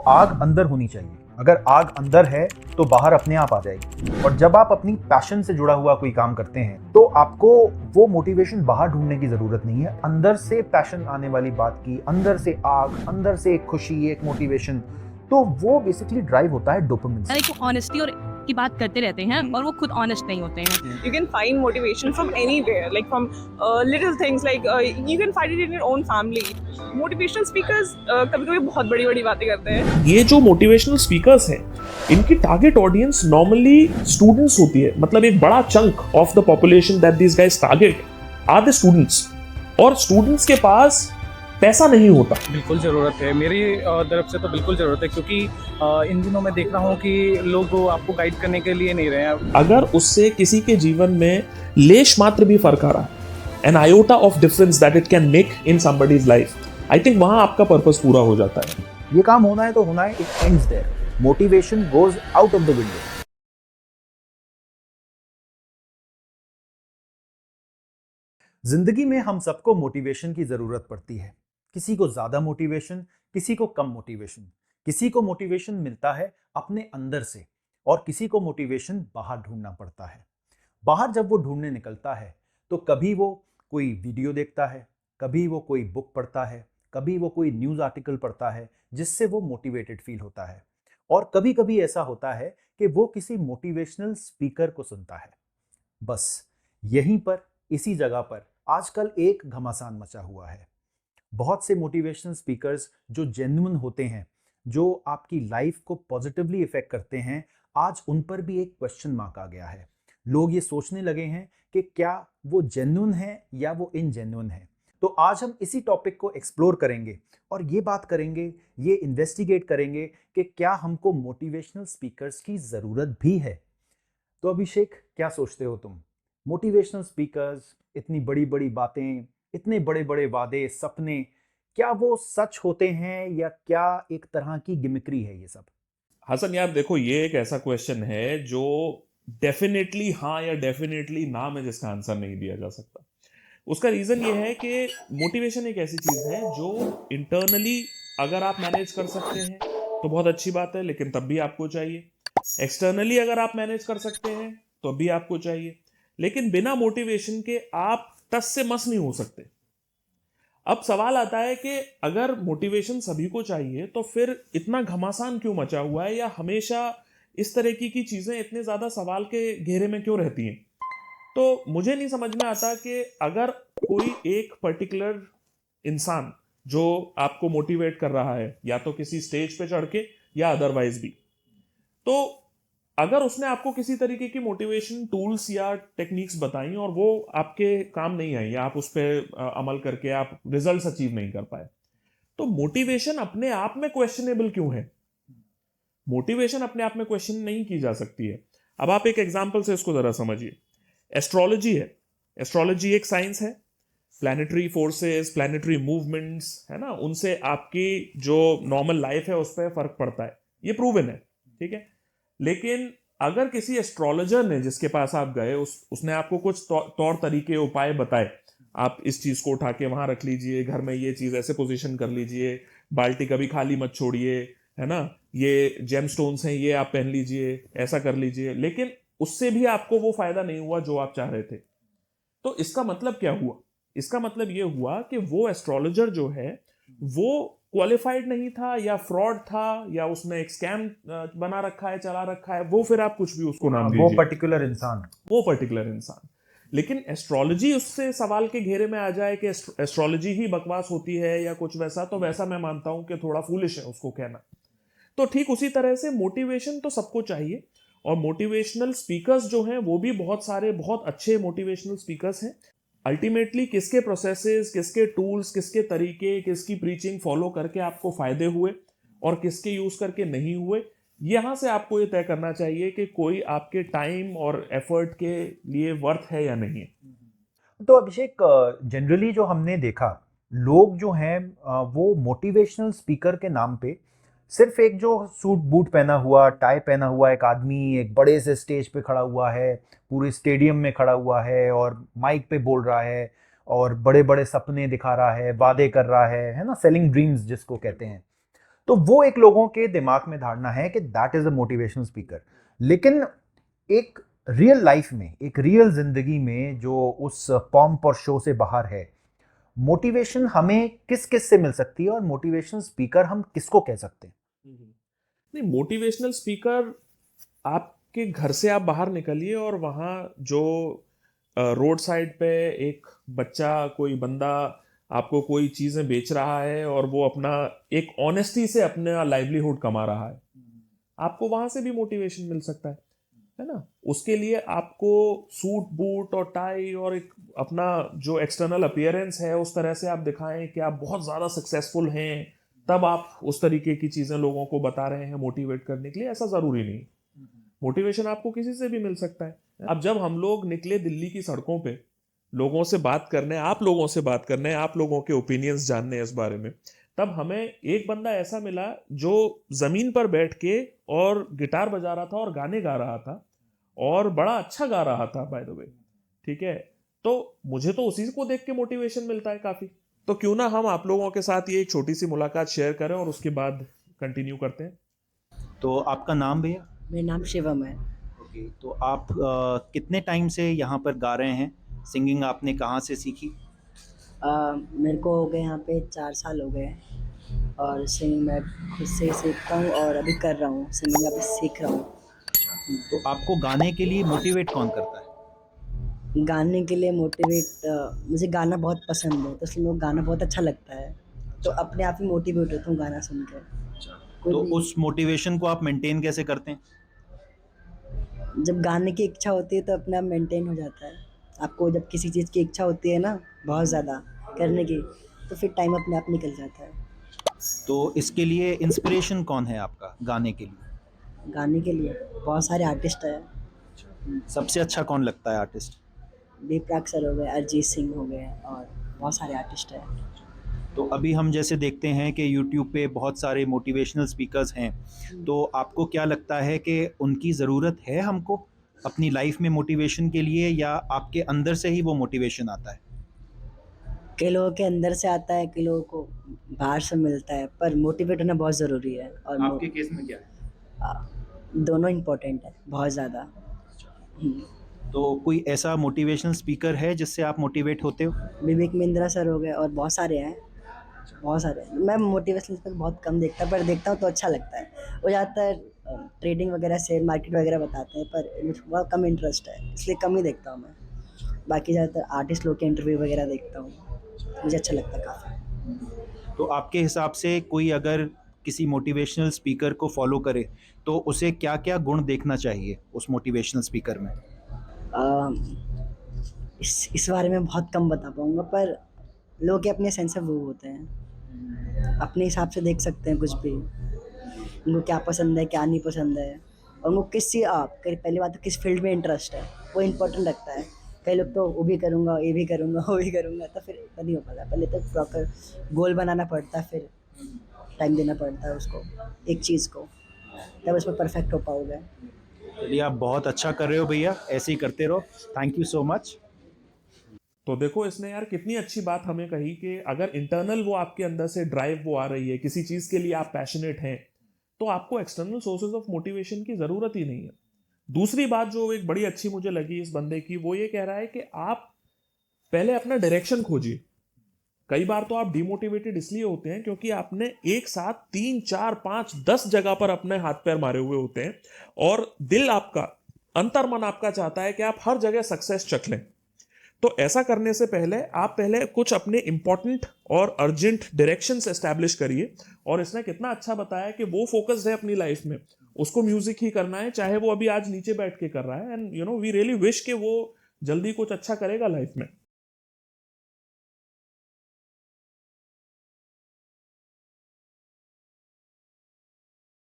आग अंदर होनी चाहिए। अगर आग अंदर है तो बाहर अपने आप आ जाएगी। और जब आप अपनी पैशन से जुड़ा हुआ कोई काम करते हैं तो आपको वो मोटिवेशन बाहर ढूंढने की जरूरत नहीं है। अंदर से पैशन आने वाली बात की, अंदर से आग, अंदर से एक खुशी, एक मोटिवेशन, तो वो बेसिकली ड्राइव होता है डोपामिन से। एक ऑनेस्टी और की बात करते रहते हैं और वो खुद ऑनेस्ट नहीं होते हैं। You can find motivation from anywhere, like from little things, like you can find it in your own family. Motivational speakers कभी-कभी बहुत बड़ी-बड़ी बातें करते हैं। ये जो मोटिवेशनल स्पीकर्स हैं, इनकी टारगेट ऑडियंस नॉर्मली स्टूडेंट्स होती है। मतलब एक बड़ा chunk of the population that this guys target are the students. और स्टूडेंट्स के पास पैसा नहीं होता। बिल्कुल ज़रूरत है, मेरी तरफ से तो बिल्कुल ज़रूरत है, क्योंकि इन दिनों मैं देख रहा हूँ कि लोग आपको गाइड करने के लिए नहीं रहे हैं। अगर उससे किसी के जीवन में लेश मात्र भी फर्क आ रहा है, an iota of difference that it can make in somebody's life, I think वहां आपका पर्पस पूरा हो जाता है। ये काम होना है तो होना है, it ends there. Motivation goes out of the window. जिंदगी में हम सबको मोटिवेशन की जरूरत पड़ती है। किसी को ज्यादा मोटिवेशन, किसी को कम मोटिवेशन। किसी को मोटिवेशन मिलता है अपने अंदर से और किसी को मोटिवेशन बाहर ढूंढना पड़ता है। बाहर जब वो ढूंढने निकलता है तो कभी वो कोई वीडियो देखता है, कभी वो कोई बुक पढ़ता है, कभी वो कोई न्यूज़ आर्टिकल पढ़ता है जिससे वो मोटिवेटेड फील होता है। और कभी कभी ऐसा होता है कि वो किसी मोटिवेशनल स्पीकर को सुनता है। बस यहीं पर, इसी जगह पर आजकल एक घमासान मचा हुआ है। बहुत से मोटिवेशनल स्पीकर्स जो जेन्युइन होते हैं, जो आपकी लाइफ को पॉजिटिवली इफेक्ट करते हैं, आज उन पर भी एक क्वेश्चन मार्क आ गया है। लोग ये सोचने लगे हैं कि क्या वो जेन्युइन है या वो इनजेन्युइन है। तो आज हम इसी टॉपिक को एक्सप्लोर करेंगे और ये बात करेंगे, ये इन्वेस्टिगेट करेंगे कि क्या हमको मोटिवेशनल स्पीकर्स की ज़रूरत भी है। तो अभिषेक, क्या सोचते हो तुम? मोटिवेशनल स्पीकर्स, इतनी बड़ी बड़ी बातें, इतने बड़े बड़े वादे, सपने, क्या वो सच होते हैं या क्या एक तरह की गिमिक्री है ये सब? हसन यार देखो, ये एक ऐसा क्वेश्चन है जो डेफिनेटली हाँ या डेफिनेटली ना में जिसका आंसर नहीं दिया जा सकता। उसका रीजन ये है कि मोटिवेशन एक ऐसी चीज है जो इंटरनली अगर आप मैनेज कर सकते हैं तो बहुत अच्छी बात है, लेकिन तब भी आपको चाहिए। एक्सटर्नली अगर आप मैनेज कर सकते हैं तो भी आपको चाहिए, लेकिन बिना मोटिवेशन के आप टस से मस नहीं हो सकते। अब सवाल आता है कि अगर मोटिवेशन सभी को चाहिए तो फिर इतना घमासान क्यों मचा हुआ है, या हमेशा इस तरह की चीजें इतने ज्यादा सवाल के घेरे में क्यों रहती हैं। तो मुझे नहीं समझ में आता कि अगर कोई एक पर्टिकुलर इंसान जो आपको मोटिवेट कर रहा है, या तो किसी स्टेज पे चढ़ के या अदरवाइज भी, तो अगर उसने आपको किसी तरीके की मोटिवेशन टूल्स या टेक्निक्स बताई और वो आपके काम नहीं आई, या आप उस पर अमल करके आप रिजल्ट्स अचीव नहीं कर पाए, तो मोटिवेशन अपने आप में क्वेश्चनेबल क्यों है? मोटिवेशन अपने आप में क्वेश्चन नहीं की जा सकती है। अब आप एक एग्जांपल से इसको जरा समझिए। एस्ट्रोलॉजी है, एस्ट्रोलॉजी एक साइंस है। प्लैनेटरी फोर्सेस, प्लैनेटरी मूवमेंट्स है ना, उनसे आपकी जो नॉर्मल लाइफ है उस पर फर्क पड़ता है, ये प्रूवन है, ठीक है। लेकिन अगर किसी एस्ट्रोलॉजर ने जिसके पास आप गए उसने आपको कुछ तौर तरीके, उपाय बताए, आप इस चीज को उठा के वहां रख लीजिए, घर में ये चीज ऐसे पोजीशन कर लीजिए, बाल्टी कभी खाली मत छोड़िए, है ना, ये जेम स्टोन्स हैं ये आप पहन लीजिए, ऐसा कर लीजिए, लेकिन उससे भी आपको वो फायदा नहीं हुआ जो आप चाह रहे थे। तो इसका मतलब क्या हुआ? इसका मतलब ये हुआ कि वो एस्ट्रोलॉजर जो है वो क्वालिफाइड नहीं था, या फ्रॉड था, या उसने एक स्कैम बना रखा है, चला रखा है, वो फिर आप कुछ भी उसको नाम दीजिए, वो पर्टिकुलर इंसान। लेकिन एस्ट्रोलॉजी उससे सवाल के घेरे में आ जाए कि एस्ट्रोलॉजी ही बकवास होती है या कुछ वैसा, तो वैसा मैं मानता हूं कि थोड़ा फूलिश है उसको कहना। तो ठीक उसी तरह से मोटिवेशन तो सबको चाहिए, और मोटिवेशनल स्पीकर्स जो हैं वो भी बहुत सारे बहुत अच्छे मोटिवेशनल स्पीकर्स हैं। अल्टीमेटली किसके प्रोसेसेस, किसके टूल्स, किसके तरीके, किसकी प्रीचिंग फॉलो करके आपको फायदे हुए और किसके यूज करके नहीं हुए, यहां से आपको ये तय करना चाहिए कि कोई आपके टाइम और एफर्ट के लिए वर्थ है या नहीं। तो अभिषेक, जनरली जो हमने देखा, लोग जो हैं वो मोटिवेशनल स्पीकर के नाम पे सिर्फ एक जो सूट बूट पहना हुआ, टाई पहना हुआ एक आदमी एक बड़े से स्टेज पे खड़ा हुआ है, पूरे स्टेडियम में खड़ा हुआ है और माइक पे बोल रहा है और बड़े बड़े सपने दिखा रहा है, वादे कर रहा है ना, सेलिंग ड्रीम्स जिसको कहते हैं। तो वो एक लोगों के दिमाग में धारणा है कि that is a motivational speaker. लेकिन एक रियल लाइफ में, एक रियल जिंदगी में जो उस पॉम्प और शो से बाहर है, मोटिवेशन हमें किस किस से मिल सकती है और मोटिवेशनल स्पीकर हम किसको कह सकते हैं? नहीं, मोटिवेशनल स्पीकर आपके घर से आप बाहर निकलिए और वहाँ जो रोड साइड पे एक बच्चा, कोई बंदा आपको कोई चीज़ें बेच रहा है और वो अपना एक ऑनेस्टी से अपना लाइवलीहुड कमा रहा है, आपको वहाँ से भी मोटिवेशन मिल सकता है ना। उसके लिए आपको सूट बूट और टाई और एक अपना जो एक्सटर्नल अपीयरेंस है उस तरह से आप दिखाएं कि आप बहुत ज़्यादा सक्सेसफुल हैं, तब आप उस तरीके की चीज़ें लोगों को बता रहे हैं मोटिवेट करने के लिए। ऐसा ज़रूरी नहीं। मोटिवेशन आपको किसी से भी मिल सकता है। अब जब हम लोग निकले दिल्ली की सड़कों पे लोगों से बात करने, आप लोगों से बात करने, आप लोगों के ओपिनियंस जानने इस बारे में, तब हमें एक बंदा ऐसा मिला जो ज़मीन पर बैठ के और गिटार बजा रहा था और गाने गा रहा था और बड़ा अच्छा गा रहा था बाय द वे, ठीक है। तो मुझे तो उसी को देख के मोटिवेशन मिलता है काफ़ी। तो क्यों ना हम आप लोगों के साथ ये एक छोटी सी मुलाकात शेयर करें और उसके बाद कंटिन्यू करते हैं। तो आपका नाम भैया? मेरा नाम शिवम है। ओके, तो आप कितने टाइम से यहाँ पर गा रहे हैं? सिंगिंग आपने कहाँ से सीखी? मेरे को हो गए यहाँ पे 4 साल हो गए हैं और सिंगिंग मैं खुद से ही सीखता हूँ और अभी कर रहा हूँ, सिंगिंग अभी सीख रहा हूँ। तो आपको गाने के लिए मोटिवेट कौन करता है? गाने के लिए मोटिवेट मुझे गाना बहुत पसंद है, तो इसलिए मेरे को गाना बहुत अच्छा लगता है, तो अपने आप ही मोटिवेट होता हूँ गाना सुन के। कोई तो भी उस मोटिवेशन को आप मेंटेन कैसे करते हैं? जब गाने की इच्छा होती है तो अपने आप मेंटेन हो जाता है। आपको जब किसी चीज़ की इच्छा होती है ना बहुत ज़्यादा करने की, तो फिर टाइम अपने आप निकल जाता है। तो इसके लिए इंस्पिरेशन कौन है आपका गाने के लिए? गाने के लिए बहुत सारे आर्टिस्ट हैं, सबसे अच्छा कौन लगता है आर्टिस्ट? बी प्राक सर हो गए, अरिजीत सिंह हो गए और बहुत सारे आर्टिस्ट हैं। तो अभी हम जैसे देखते हैं कि यूट्यूब पे बहुत सारे मोटिवेशनल स्पीकर्स हैं, तो आपको क्या लगता है कि उनकी ज़रूरत है हमको अपनी लाइफ में मोटिवेशन के लिए, या आपके अंदर से ही वो मोटिवेशन आता है? कई लोगों के अंदर से आता है, कई लोगों को बाहर से मिलता है, पर मोटिवेट होना बहुत ज़रूरी है और आपके केस में क्या है? दोनों इम्पोर्टेंट है बहुत ज़्यादा। तो कोई ऐसा मोटिवेशनल स्पीकर है जिससे आप मोटिवेट होते हो? विवेक महिंद्रा सर हो गए और बहुत सारे हैं, बहुत सारे। मैं मोटिवेशनल स्पीकर बहुत कम देखता, पर देखता हूँ तो अच्छा लगता है। वो ज़्यादातर ट्रेडिंग वगैरह, शेयर मार्केट वगैरह बताते हैं, पर मुझे बहुत कम इंटरेस्ट है, इसलिए कम ही देखता हूँ मैं। बाकी ज़्यादातर आर्टिस्ट लोग के इंटरव्यू वगैरह देखता हूँ, मुझे अच्छा लगता है काफ़ी। तो आपके हिसाब से कोई अगर किसी मोटिवेशनल स्पीकर को फॉलो करे तो उसे क्या-क्या गुण देखना चाहिए उस मोटिवेशनल स्पीकर में? इस बारे में बहुत कम बता पाऊँगा, पर लोग के अपने सेंस ऑफ व्यू होते हैं, अपने हिसाब से देख सकते हैं कुछ भी, उनको क्या पसंद है क्या नहीं पसंद है, और उनको पहली बात तो किस फील्ड में इंटरेस्ट है, वो इम्पोर्टेंट लगता है। कई लोग तो वो भी करूँगा, ये भी करूँगा, वो भी करूँगा, तो फिर नहीं हो पाता। पहले तो प्रॉपर गोल बनाना पड़ता है, फिर टाइम देना पड़ता है उसको, एक चीज़ को, तब उसमें परफेक्ट हो पाओगे। चलिए, आप बहुत अच्छा कर रहे हो भैया, ऐसे ही करते रहो। Thank you so much. तो देखो इसने यार कितनी अच्छी बात हमें कही कि अगर इंटरनल वो आपके अंदर से ड्राइव वो आ रही है, किसी चीज़ के लिए आप पैशनेट हैं, तो आपको एक्सटर्नल सोर्सेज ऑफ मोटिवेशन की ज़रूरत ही नहीं है। दूसरी बात जो एक बड़ी अच्छी मुझे लगी इस बंदे की, वो ये कह रहा है कि आप पहले अपना डायरेक्शन खोजिए। कई बार तो आप डिमोटिवेटेड इसलिए होते हैं क्योंकि आपने एक साथ 3, 4, 5, 10 जगह पर अपने हाथ पैर मारे हुए होते हैं और दिल आपका, अंतर्मन आपका चाहता है कि आप हर जगह सक्सेस चख लें। तो ऐसा करने से पहले आप कुछ अपने इंपॉर्टेंट और अर्जेंट डायरेक्शंस एस्टैब्लिश करिए। और इसने कितना अच्छा बताया कि वो फोकस्ड है अपनी लाइफ में, उसको म्यूजिक ही करना है, चाहे वो अभी आज नीचे बैठ के कर रहा है। एंड वी रियली विश कि वो जल्दी कुछ अच्छा करेगा लाइफ में।